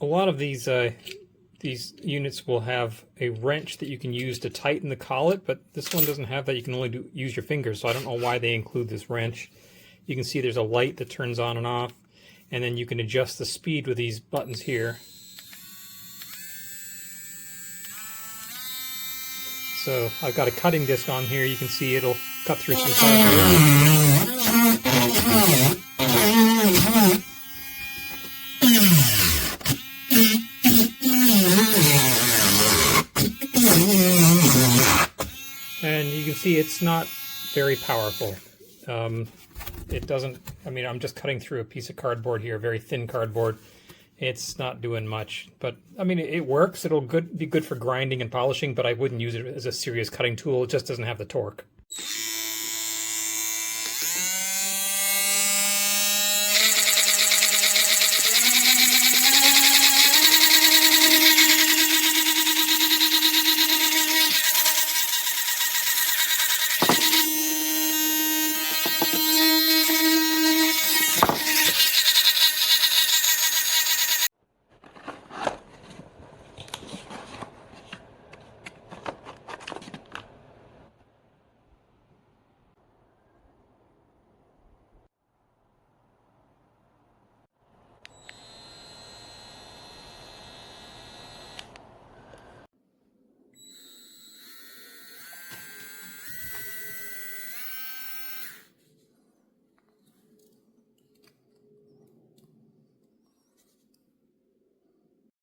a lot of these units will have a wrench that you can use to tighten the collet, but this one doesn't have that. You can only use your fingers, so I don't know why they include this wrench. You can see there's a light that turns on and off, and then you can adjust the speed with these buttons here. So I've got a cutting disc on here. You can see it'll cut through some cardboard. And you can see it's not very powerful. It doesn't, I mean, I'm just cutting through a piece of cardboard here, very thin cardboard. It's not doing much, but I mean, it works. It'll be good for grinding and polishing, but I wouldn't use it as a serious cutting tool. It just doesn't have the torque.